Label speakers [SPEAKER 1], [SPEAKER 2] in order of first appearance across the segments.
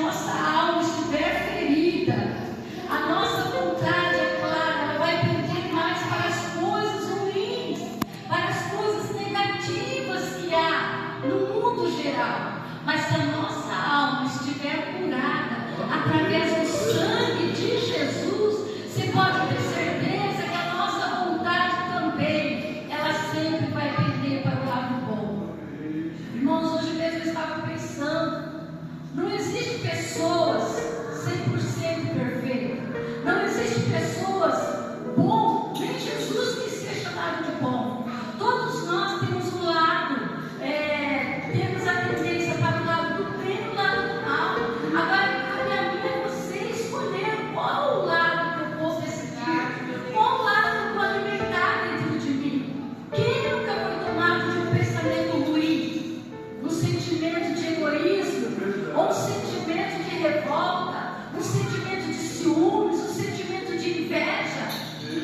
[SPEAKER 1] nossa alma estiver ferida, a nossa vontade, é claro, ela vai tender mais para as coisas ruins, para as coisas negativas que há no mundo geral. Mas se a nossa alma estiver curada através do sangue de Jesus, você pode ter certeza que a nossa vontade também, ela sempre vai tender para o lado bom. Irmãos, hoje mesmo eu estava pensando, não existe pessoas 100% perfeitas, não existe pessoas bom, nem Jesus quis ser chamado de bom. Todos nós temos um lado, temos a tendência para o lado do bem e o lado do mal. Agora, cabe a mim e você escolher qual o lado que eu vou decidir, qual o lado que eu vou alimentar dentro de mim. Quem nunca foi tomado de um pensamento ruim, um sentimento de egoísmo, ou um sentimento de revolta, um sentimento de ciúmes, um sentimento de inveja?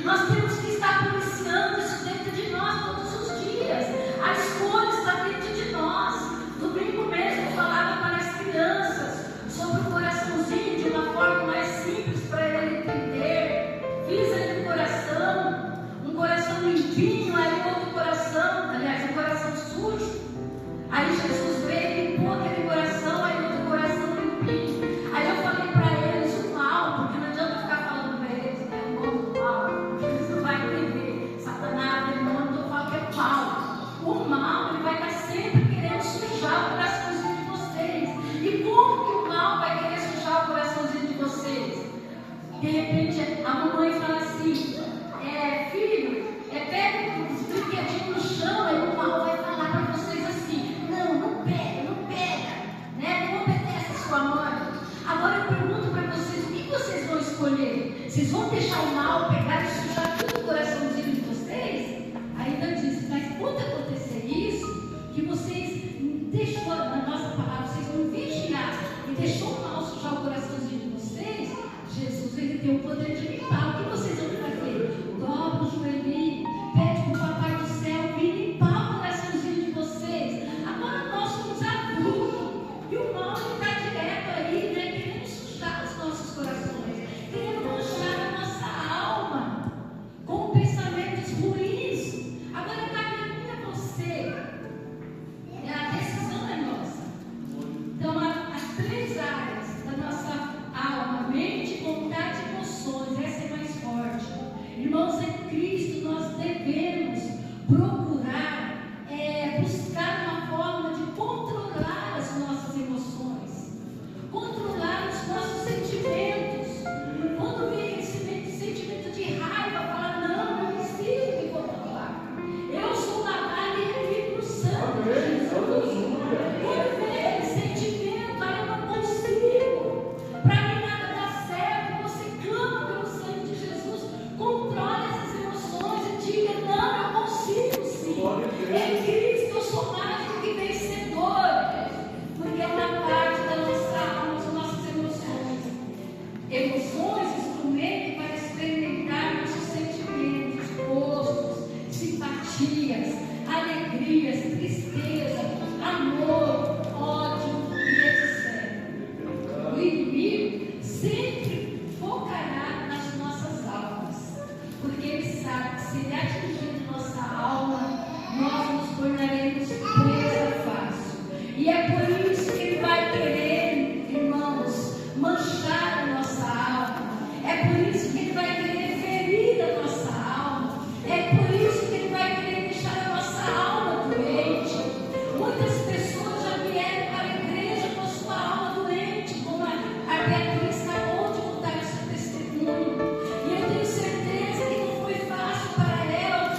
[SPEAKER 1] Nós temos que estar policiando isso dentro de nós todos os dias. A escolha está dentro de nós. Domingo mesmo eu falava para as crianças sobre o coraçãozinho de uma forma mais simples para ele entender. Fiz aí um coração limpinho, aí outro coração, aliás, um coração sujo. Aí Jesus veio e limpou aquele coração, aí outro coração limpinho. Aí eu falei para eles o mal, porque não adianta ficar falando para eles, né? O nome do mal, eles não vão entender. Satanás, demônio, então eu falo que é mal. O mal, ele vai estar sempre querendo sujar o coraçãozinho de vocês. E como que o mal vai querer sujar o coraçãozinho de vocês? De repente, a mamãe fala assim, filho, pega os brinquedinhos no chão, aí o mal vai falar para vocês assim, não pega, né? Não obedece a sua mãe. Agora eu pergunto para vocês, o que vocês vão escolher? Vocês vão deixar o mal pegar e sujar tudo o coraçãozinho de vocês? Aí Deus disse, mas quando acontecer isso, que vocês deixou, na nossa palavra, vocês vão vigiar e deixou o mal sujar o coraçãozinho de vocês, Jesus, ele tem o poder de limpar. O que vocês vão fazer? Dobra o joelhinho, pede para o Papai do Céu vir limpar o coraçãozinho de vocês. Agora nós somos adultos e o mal está direto aí, né? Querendo sujar os nossos corações, querendo manchar a nossa alma com pensamentos ruins. Agora cabe a mim e a você. A decisão é nossa. Então, as três áreas da nossa alma, mente, vontade e emoções, essa é mais forte. Irmãos, em Cristo nós devemos procurar buscar uma forma de controlar as nossas emoções, controlar os nossos sentimentos. Quando vem esse sentimento de raiva, falar, não, eu preciso me controlar. Eu sou lavado e remido no sangue de Jesus. Quando vem esse sentimento, aí eu não consigo. Para mim nada dá certo. Você clama pelo sangue de Jesus, controle essas emoções e diga, não, eu consigo sim. Em Cristo eu sou mais do que vencedor. Porque é uma parte da nossa alma, das nossas emoções. Emoções, instrumento para experimentar nossos sentimentos, gostos, simpatias, alegrias, tristeza, amor, ódio e etc. O inimigo sempre focará nas nossas almas, porque ele sabe que se ele atingir nossa alma, nós nos tornaremos presa fácil. E é por isso que ele vai querer, irmãos, manchar a nossa alma. É por isso que ele vai querer ferir a nossa alma. É por isso que ele vai querer deixar a nossa alma doente. Muitas pessoas já vieram para a igreja com a sua alma doente, como a Beatriz acabou de contar o seu testemunho. E eu tenho certeza que não foi fácil para ela,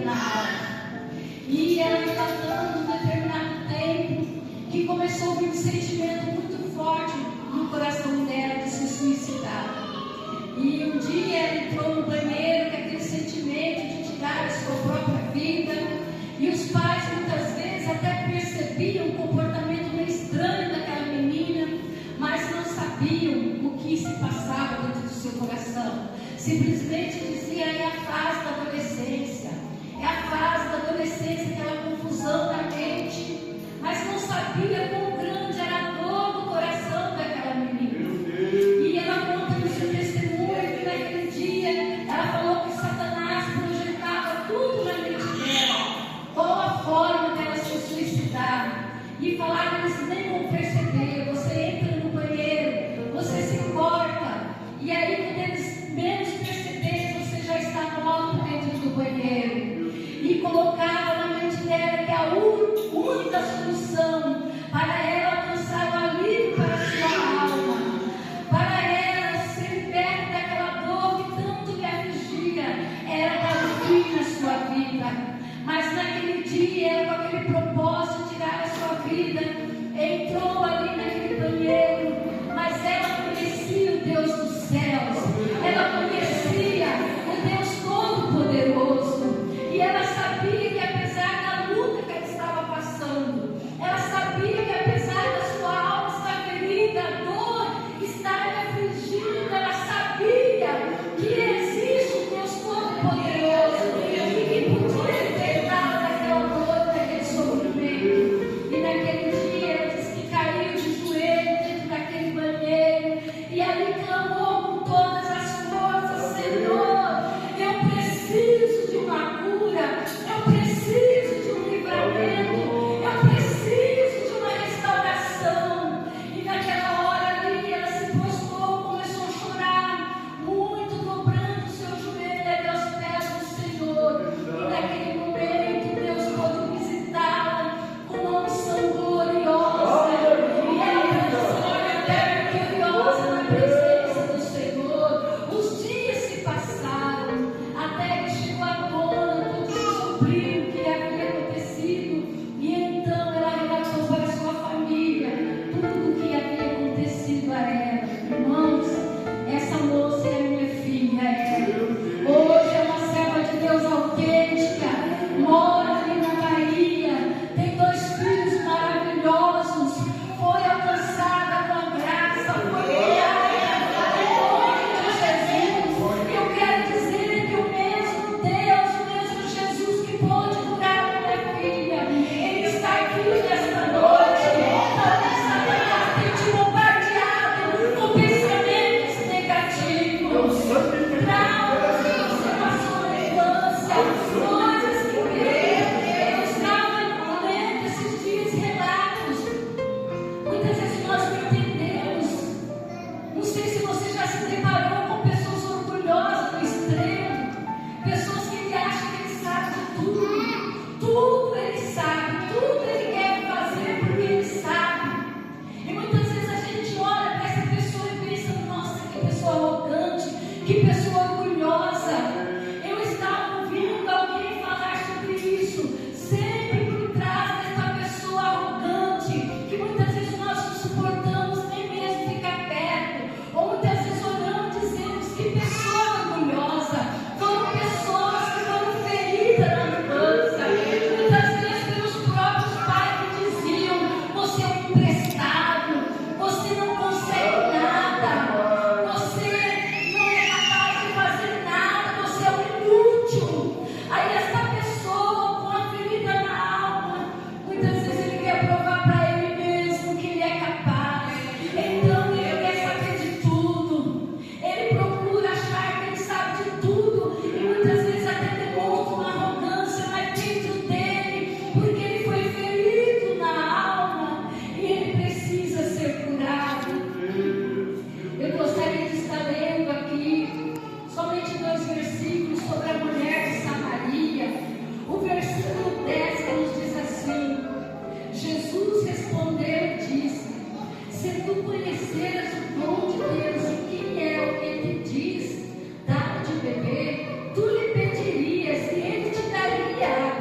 [SPEAKER 1] na hora. E ela relatando um determinado tempo que começou a vir um sentimento muito forte no coração dela de se suicidar. E um dia ela entrou no banheiro com aquele sentimento de tirar a sua própria vida. E os pais muitas vezes até percebiam o comportamento meio estranho daquela menina, mas não sabiam o que se passava dentro do seu coração. Simplesmente dizia: é a fase da adolescência, é a fase da adolescência, aquela confusão da mente, mas não sabia quão grande era a dor do coração daquela menina. E ela conta no seu testemunho que naquele dia ela falou que Satanás projetava tudo na mente dela, qual a forma dela se suicidar, e falar que eles nem vão perceber. Você entra no banheiro, você se corta, e aí quando eles menos perceberem,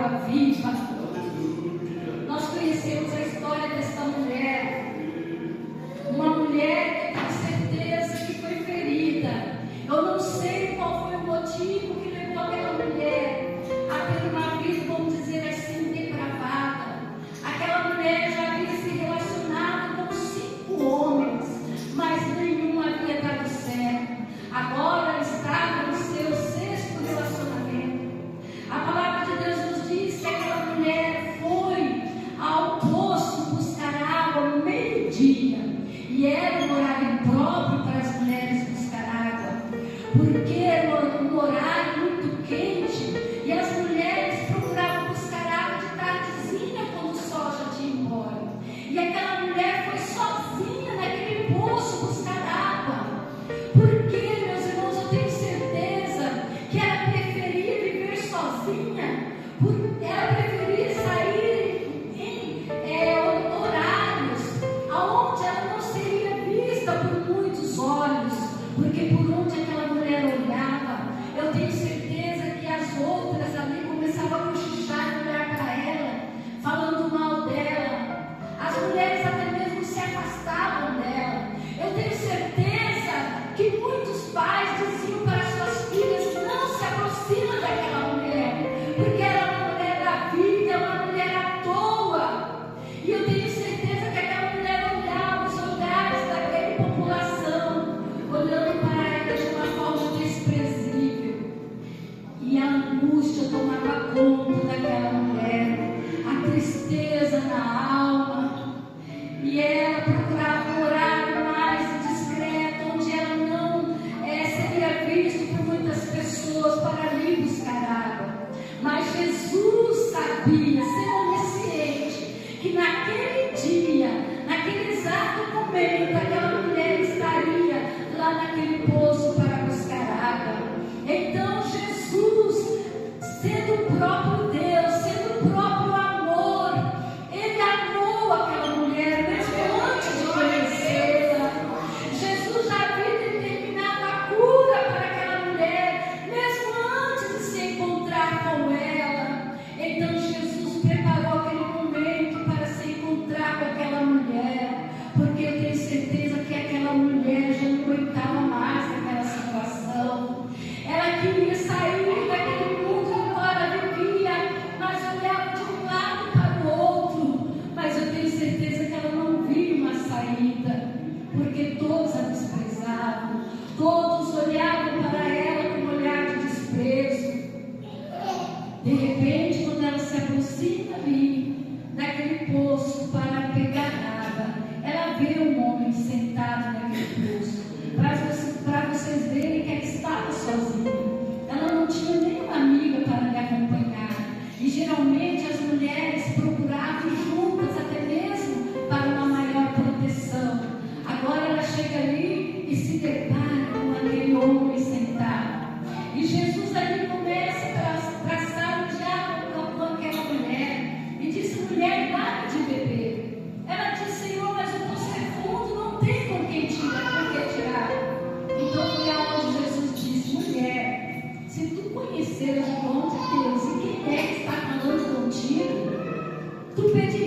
[SPEAKER 1] água viva. Nós conhecemos a história desta mulher. Uma mulher que com certeza que foi ferida. Eu não sei qual foi o motivo que levou aquela mulher a ter uma vida, vamos dizer assim, depravada. Aquela mulher já havia se relacionado com 5 homens, mas nenhum havia dado certo. Agora ela estava no seu 6º relacionamento. A palavra de Deus nos diz que aquela mulher foi ao poço buscar água no meio-dia. E era um horário impróprio para as mulheres buscar água, porque era um horário muito quente e as mulheres procuravam buscar água de tardezinha quando o sol já tinha ido embora. E aquela mulher foi sozinha naquele poço buscar água. Porque, meus irmãos, eu tenho certeza que ela preferia viver sozinha, ela preferia sair em horários aonde ela não seria vista por muitos olhos, porque por onde aquela mulher olhava, eu tenho certeza que as outras ali começavam a cochichar e olhar para ela, falando mal dela. As mulheres até mesmo se afastavam dela. Eu tenho certeza que muitos pais diziam para suas filhas: não se aproxima daquela mulher, porque ela é uma mulher da vida, é uma mulher à toa. E eu tenho certeza que aquela mulher olhava os olhares daquela população, olhando para ela de uma forma desprezível. E a angústia tomava conta daquela mulher, a tristeza na alma. E ela procurava um horário mais discreto, onde ela não seria vista por muitas pessoas para ali buscar água. Mas Jesus sabia, sendo onisciente, que naquele dia, naquele exato momento, aquela mulher estaria lá naquele poço para buscar água. Então Jesus, sendo o próprio Deus, sendo o próprio amor, Ele amou aquela mulher mesmo antes de conhecê-la. Jesus já havia determinado a cura para aquela mulher mesmo antes de se encontrar com ela. Então Jesus preparou aquele momento para se encontrar com aquela mulher, porque eu tenho certeza que aquela mulher já não aguentava mais aquela situação. Ela queria sair daquele mundo que agora vivia, mas olhava de um lado para o outro. Mas eu tenho certeza que ela não viu uma saída, porque todos a desprezavam, todos olhavam para ela com um olhar de desprezo. De repente, quando ela se aproxima ali daquele poço para pegar água, ela vê um homem sentado naquele poço. Para vocês verem que ela estava sozinha. Ela não tinha nenhuma amiga para lhe acompanhar. E geralmente as mulheres procuravam juntas, até mesmo para uma maior proteção. Agora ela chega ali e se depara com aquele homem sentado. E Jesus ali começa a traçar o diálogo com aquela mulher. E disse: mulher, dá de beber. Ela disse: Senhor, mas o poço é fundo, não tem com quem tirar. Então foi aonde Jesus disse: mulher, se tu conheceres o dom de Deus e quem é que está falando contigo, tu pediria